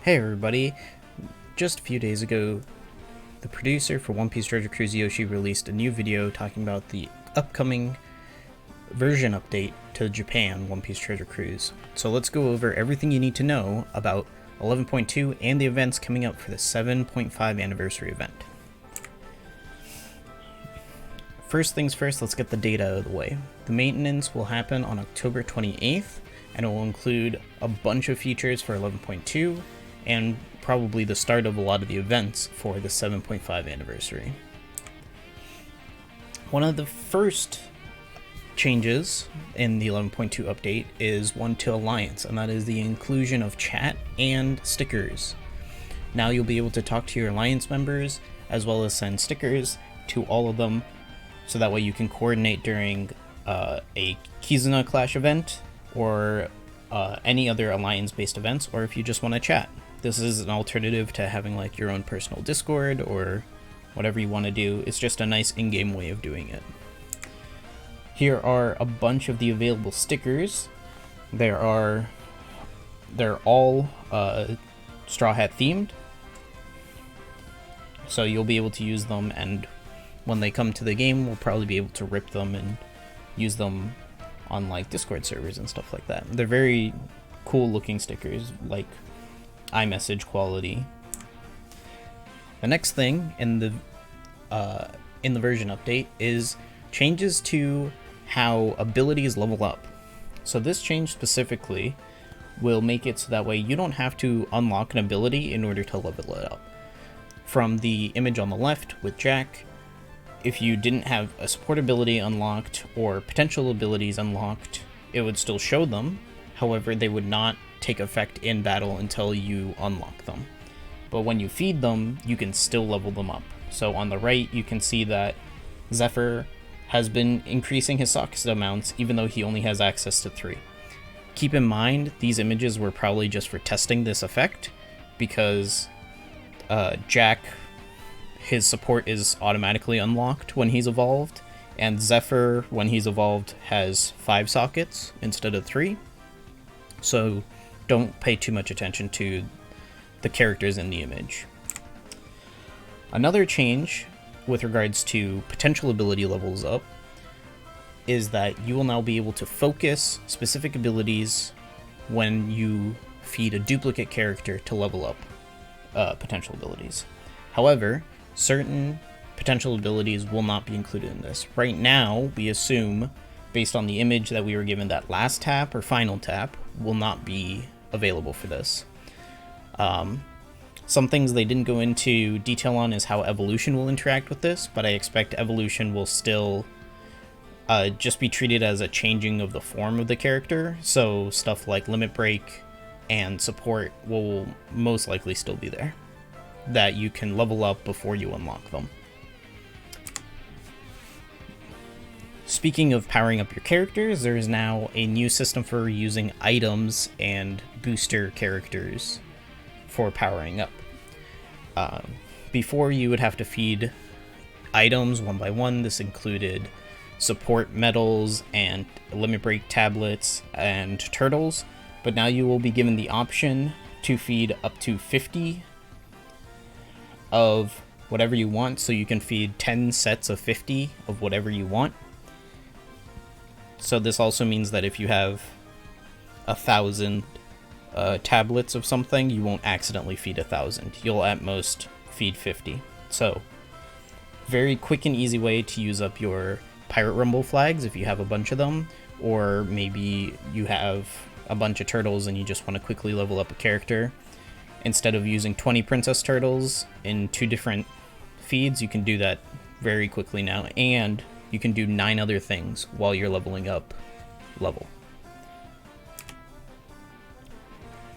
Hey everybody, just a few days ago, the producer for One Piece Treasure Cruise Yoshi released a new video talking about the upcoming version update to Japan One Piece Treasure Cruise. So let's go over everything you need to know about 11.2 and the events coming up for the 7.5 anniversary event. First things first, let's get the date out of the way. The maintenance will happen on October 28th, and it will include a bunch of features for 11.2, and probably the start of a lot of the events for the 7.5 anniversary. One of the first changes in the 11.2 update is one to Alliance, and that is the inclusion of chat and stickers. Now you'll be able to talk to your Alliance members, as well as send stickers to all of them, so that way you can coordinate during a Kizuna Clash event, or any other Alliance-based events, or if you just want to chat. This is an alternative to having like your own personal Discord or whatever you want to do. It's just a nice in-game way of doing it. Here are a bunch of the available stickers. They're all Straw Hat themed, so you'll be able to use them, and when they come to the game, we'll probably be able to rip them and use them on like Discord servers and stuff like that. They're very cool looking stickers, like iMessage quality. The next thing in the version update is changes to how abilities level up. So this change specifically will make it so that way you don't have to unlock an ability in order to level it up. From the image on the left with Jack, if you didn't have a support ability unlocked or potential abilities unlocked, it would still show them. However, they would not take effect in battle until you unlock them. But when you feed them, you can still level them up. So on the right, you can see that Zephyr has been increasing his socket amounts, even though he only has access to 3. Keep in mind, these images were probably just for testing this effect, because Jack, his support is automatically unlocked when he's evolved, and Zephyr, when he's evolved, has 5 sockets instead of 3. So don't pay too much attention to the characters in the image. Another change with regards to potential ability levels up is that you will now be able to focus specific abilities when you feed a duplicate character to level up potential abilities. However, certain potential abilities will not be included in this. Right now, we assume, based on the image that we were given, that last tap or final tap will not be available for this. Some things they didn't go into detail on is how evolution will interact with this, but I expect evolution will still just be treated as a changing of the form of the character, so stuff like limit break and support will most likely still be there, that you can level up before you unlock them. Speaking of powering up your characters, there is now a new system for using items and booster characters for powering up. Before, you would have to feed items one by one. This included support medals and limit break tablets and turtles, but now you will be given the option to feed up to 50 of whatever you want, so you can feed 10 sets of 50 of whatever you want. So this also means that if you have 1,000 tablets of something, you won't accidentally feed 1,000. You'll at most feed 50. So very quick and easy way to use up your Pirate Rumble flags if you have a bunch of them, or maybe you have a bunch of turtles and you just want to quickly level up a character. Instead of using 20 princess turtles in 2 different feeds, you can do that very quickly now, and you can do 9 other things while you're leveling up level.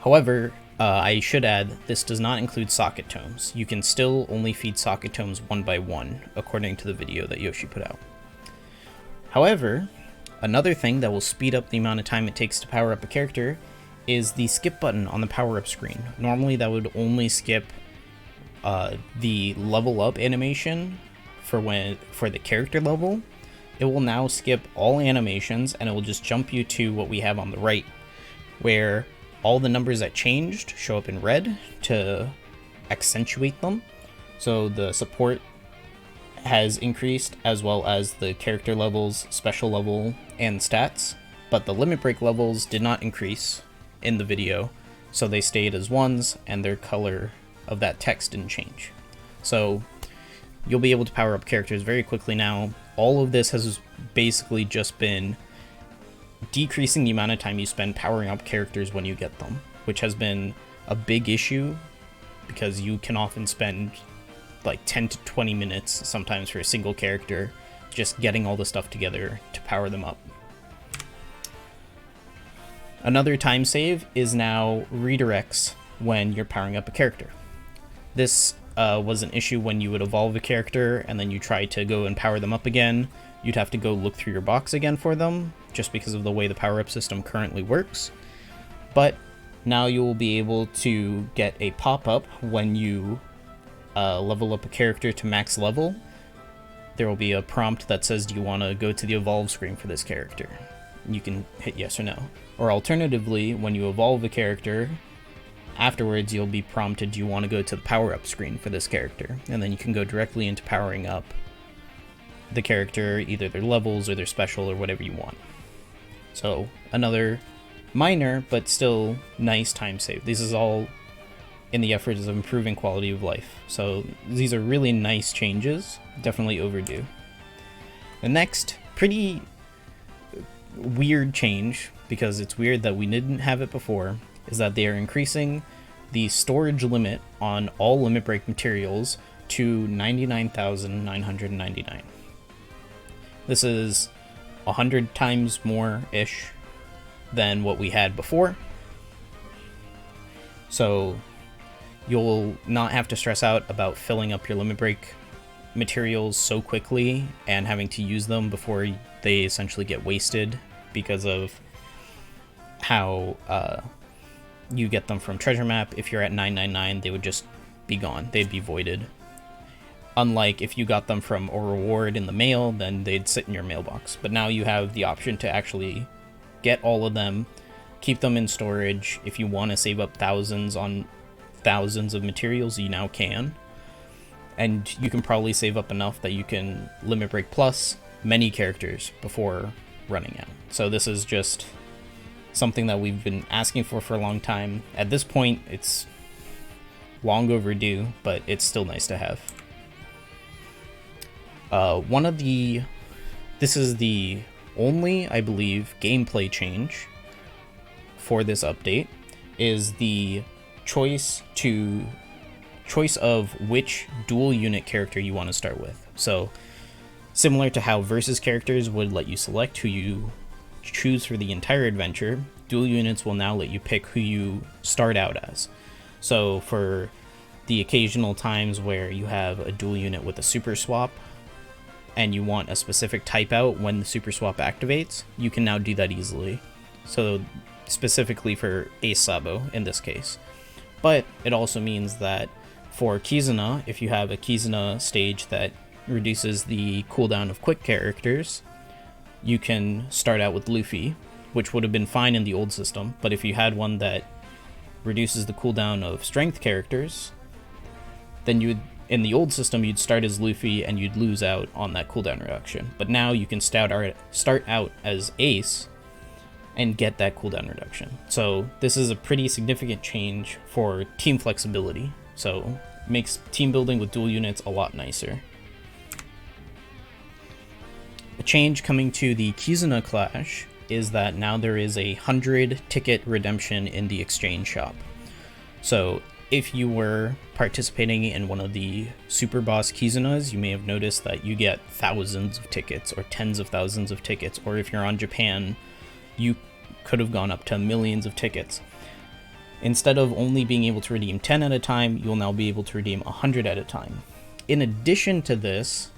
However, I should add, this does not include socket tomes. You can still only feed socket tomes one by one, according to the video that Yoshi put out. However, another thing that will speed up the amount of time it takes to power up a character is the skip button on the power-up screen. Normally that would only skip the level up animation for the character level. It will now skip all animations, and it will just jump you to what we have on the right, where all the numbers that changed show up in red to accentuate them. So the support has increased, as well as the character levels, special level, and stats, but the limit break levels did not increase in the video, so they stayed as 1s, and their color of that text didn't change. So you'll be able to power up characters very quickly now. All of this has basically just been decreasing the amount of time you spend powering up characters when you get them, which has been a big issue because you can often spend like 10 to 20 minutes sometimes for a single character just getting all the stuff together to power them up. Another time save is now redirects when you're powering up a character. This was an issue when you would evolve a character and then you try to go and power them up again. You'd have to go look through your box again for them, just because of the way the power-up system currently works. But now you will be able to get a pop-up when you level up a character to max level. There will be a prompt that says, do you want to go to the evolve screen for this character? You can hit yes or no. Or alternatively, when you evolve a character, afterwards you'll be prompted, do you want to go to the power-up screen for this character? And then you can go directly into powering up the character, either their levels or their special or whatever you want. So another minor but still nice time save. This is all in the efforts of improving quality of life. So these are really nice changes, definitely overdue. The next pretty weird change, because it's weird that we didn't have it before, is that they are increasing the storage limit on all limit break materials to 99,999. This is 100 times more-ish than what we had before. So you'll not have to stress out about filling up your limit break materials so quickly and having to use them before they essentially get wasted because of how you get them from treasure map. If you're at 999, they would just be gone. They'd be voided. Unlike if you got them from a reward in the mail, then they'd sit in your mailbox. But now you have the option to actually get all of them, keep them in storage. If you want to save up thousands on thousands of materials, you now can. And you can probably save up enough that you can limit break plus many characters before running out. So this is just something that we've been asking for a long time. At this point, it's long overdue, but it's still nice to have. This is the only, I believe, gameplay change for this update, is the choice of which dual unit character you want to start with. So similar to how versus characters would let you select who you choose for the entire adventure, dual units will now let you pick who you start out as. So for the occasional times where you have a dual unit with a super swap and you want a specific type out when the super swap activates, you can now do that easily. So specifically for Ace Sabo in this case. But it also means that for Kizuna, if you have a Kizuna stage that reduces the cooldown of quick characters, you can start out with Luffy, which would have been fine in the old system. But if you had one that reduces the cooldown of strength characters, then in the old system, you'd start as Luffy and you'd lose out on that cooldown reduction. But now you can start out as Ace and get that cooldown reduction. So this is a pretty significant change for team flexibility. So it makes team building with dual units a lot nicer. A change coming to the Kizuna Clash is that now there is a 100 ticket redemption in the exchange shop. So if you were participating in one of the Super Boss Kizunas, you may have noticed that you get thousands of tickets or tens of thousands of tickets, or if you're on Japan, you could have gone up to millions of tickets. Instead of only being able to redeem 10 at a time, you'll now be able to redeem 100 at a time. In addition to this,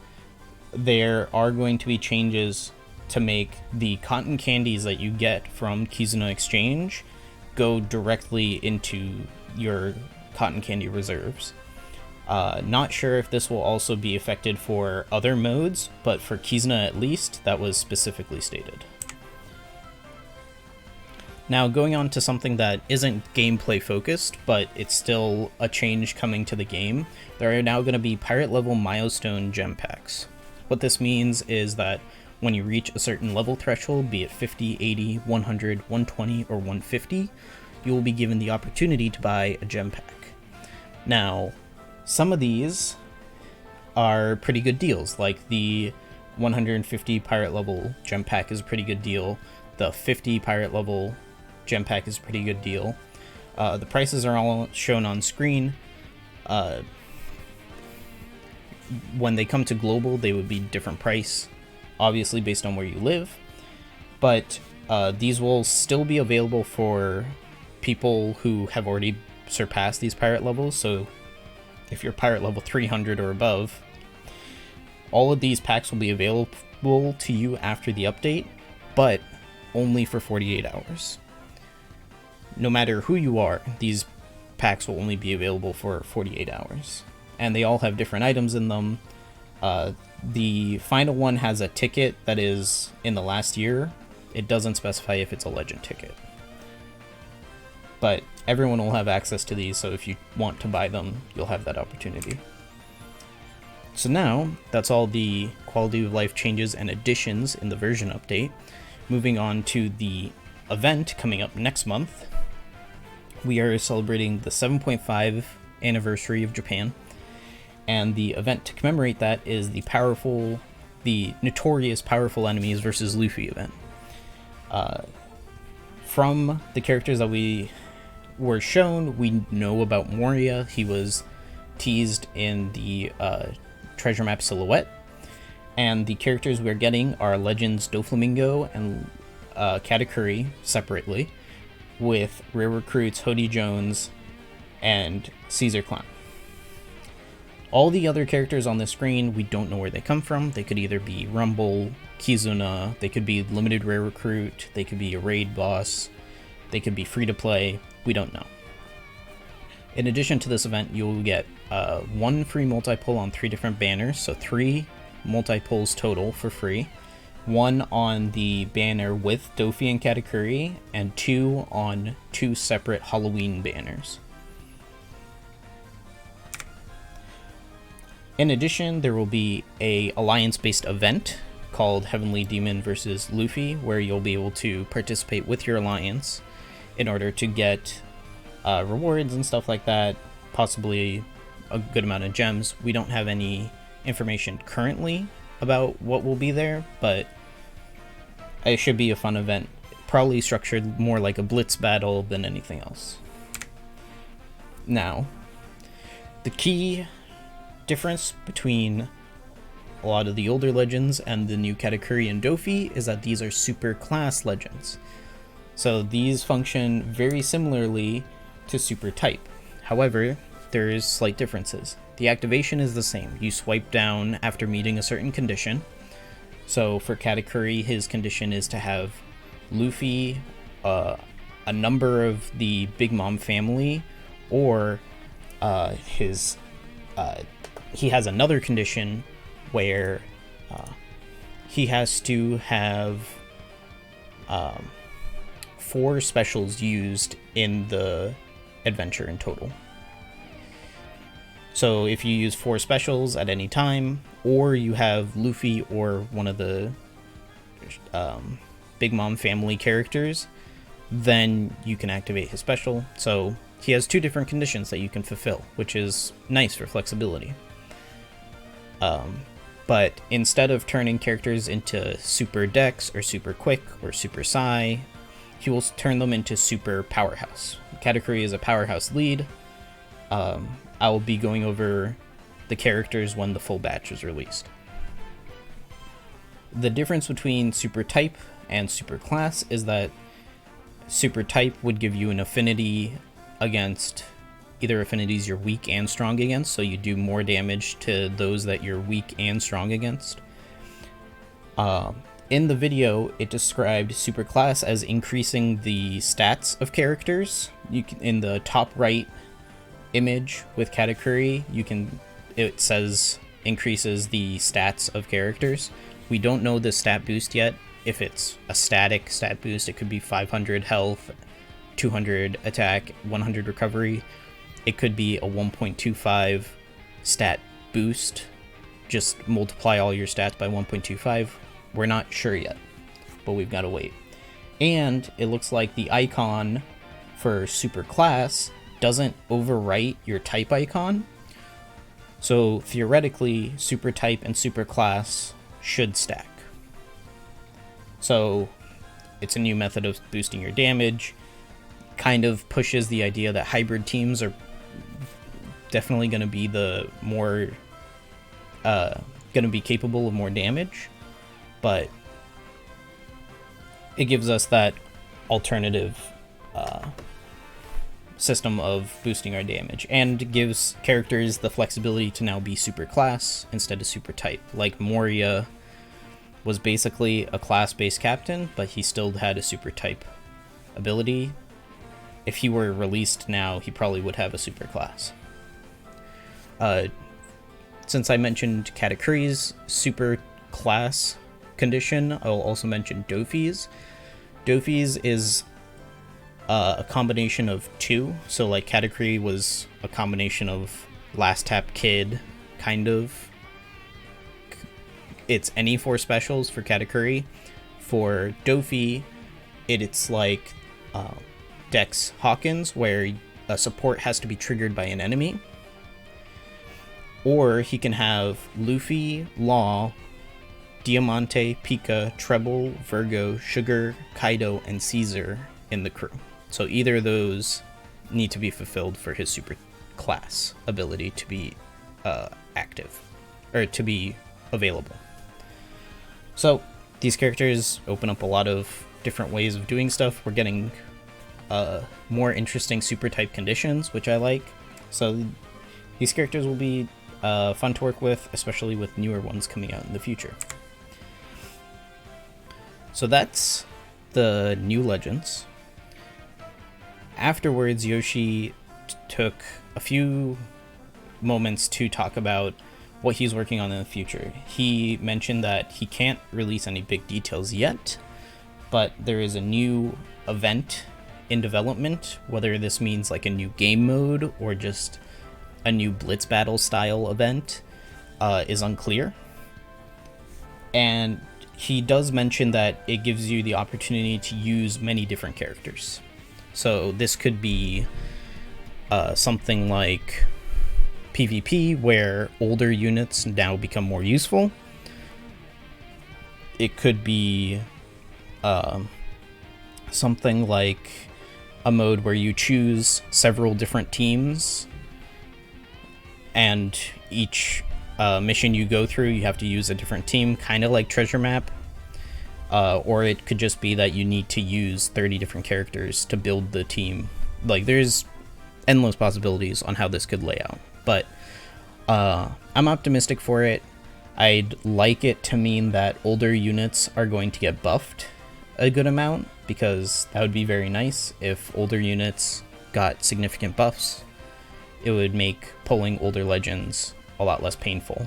there are going to be changes to make the cotton candies that you get from Kizuna Exchange go directly into your cotton candy reserves. Not sure if this will also be affected for other modes, but for Kizuna at least, that was specifically stated. Now, going on to something that isn't gameplay focused, but it's still a change coming to the game, there are now going to be pirate level milestone gem packs. What this means is that when you reach a certain level threshold, be it 50, 80, 100, 120, or 150, you will be given the opportunity to buy a gem pack. Now, some of these are pretty good deals, like the 150 pirate level gem pack is a pretty good deal. The 50 pirate level gem pack is a pretty good deal. The prices are all shown on screen. When they come to global, they would be different price, obviously based on where you live, but these will still be available for people who have already surpassed these pirate levels. So if you're pirate level 300 or above, all of these packs will be available to you after the update, but only for 48 hours. No matter who you are, these packs will only be available for 48 hours. And they all have different items in them. The final one has a ticket that is in the last year. It doesn't specify if it's a legend ticket. But everyone will have access to these, so if you want to buy them, you'll have that opportunity. So now, that's all the quality of life changes and additions in the version update. Moving on to the event coming up next month. We are celebrating the 7.5 anniversary of Japan, and the event to commemorate that is the notorious powerful enemies versus Luffy event. From the characters that we were shown, we know about Moria. He was teased in the treasure map silhouette, and the characters we're getting are Legends Doflamingo and Katakuri separately, with rare recruits Hody Jones and Caesar Clown. All the other characters on the screen, we don't know where they come from. They could either be Rumble, Kizuna, they could be limited rare recruit, they could be a raid boss, they could be free to play, we don't know. In addition to this event, you'll get one free multi-pull on 3 different banners, so 3 multi-pulls total for free. 1 on the banner with Dofi and Katakuri, and 2 on 2 separate Halloween banners. In addition, there will be a alliance-based event called Heavenly Demon vs. Luffy, where you'll be able to participate with your alliance in order to get rewards and stuff like that, possibly a good amount of gems. We don't have any information currently about what will be there, but it should be a fun event, probably structured more like a blitz battle than anything else. Now, the key difference between a lot of the older legends and the new Katakuri and Dofi is that these are super class legends. So these function very similarly to super type. However, there is slight differences. The activation is the same. You swipe down after meeting a certain condition. So for Katakuri, his condition is to have Luffy, a number of the Big Mom family, or he has another condition where he has to have 4 specials used in the adventure in total. So if you use 4 specials at any time, or you have Luffy or one of the Big Mom family characters, then you can activate his special. So he has 2 different conditions that you can fulfill, which is nice for flexibility. But instead of turning characters into super Dex or super Quick or super Psy, he will turn them into super Powerhouse. Katakuri is a Powerhouse lead. I will be going over the characters when the full batch is released. The difference between super type and super class is that super type would give you an affinity against either affinities you're weak and strong against, so you do more damage to those that you're weak and strong against. In the video, it described super class as increasing the stats of characters. In the top right image with Katakuri, it says increases the stats of characters. We don't know the stat boost yet. if it's a static stat boost, it could be 500 health, 200 attack, 100 recovery. It could be a 1.25 stat boost. Just multiply all your stats by 1.25. We're not sure yet, but we've got to wait. And it looks like the icon for super class doesn't overwrite your type icon. So theoretically, super type and super class should stack. So it's a new method of boosting your damage. Kind of pushes the idea that hybrid teams are definitely going to be the more going to be capable of more damage, but it gives us that alternative system of boosting our damage, and gives characters the flexibility to now be super class instead of super type. Like Moria was basically a class-based captain, but he still had a super type ability. If he were released now, he probably would have a super class. Since I mentioned Katakuri's super class condition, I'll also mention Dofi's. Dofi's is a combination of two. So like Katakuri was a combination of Last Tap Kid, kind of. It's any four specials for Katakuri. For Dofi, it's like Dex Hawkins, where a support has to be triggered by an enemy. Or he can have Luffy, Law, Diamante, Pika, Treble, Virgo, Sugar, Kaido, and Caesar in the crew. So either of those need to be fulfilled for his super class ability to be active, or to be available. So these characters open up a lot of different ways of doing stuff. We're getting more interesting super type conditions, which I like. So these characters will be fun to work with, especially with newer ones coming out in the future. So that's the new legends. Afterwards, Yoshi took a few moments to talk about what he's working on in the future. He mentioned that he can't release any big details yet, but there is a new event in development. Whether this means like a new game mode or just a new Blitz Battle style event is unclear. And he does mention that it gives you the opportunity to use many different characters. So this could be something like PvP, where older units now become more useful. It could be something like a mode where you choose several different teams, and each mission you go through, you have to use a different team, kind of like Treasure Map. Or it could just be that you need to use 30 different characters to build the team. Like, there's endless possibilities on how this could lay out. But I'm optimistic for it. I'd like it to mean that older units are going to get buffed a good amount, because that would be very nice if older units got significant buffs. It would make pulling older legends a lot less painful,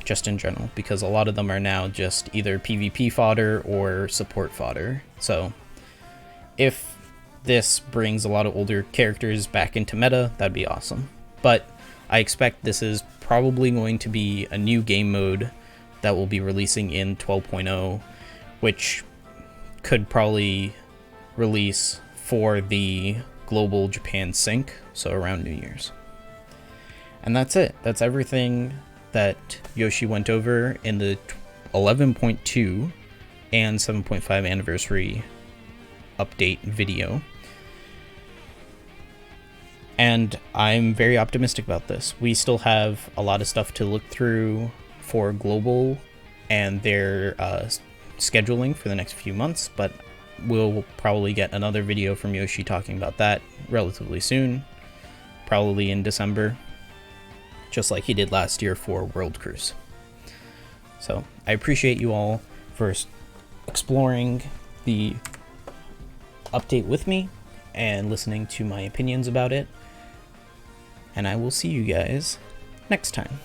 just in general, because a lot of them are now just either PvP fodder or support fodder. So if this brings a lot of older characters back into meta, that'd be awesome. But I expect this is probably going to be a new game mode that will be releasing in 12.0, which could probably release for the global Japan sync, so around New Year's. And that's it. That's everything that Yoshi went over in the 11.2 and 7.5 anniversary update video. And I'm very optimistic about this. We still have a lot of stuff to look through for global and their scheduling for the next few months, but we'll probably get another video from Yoshi talking about that relatively soon, probably in December, just like he did last year for World Cruise. So I appreciate you all for exploring the update with me and listening to my opinions about it. And I will see you guys next time.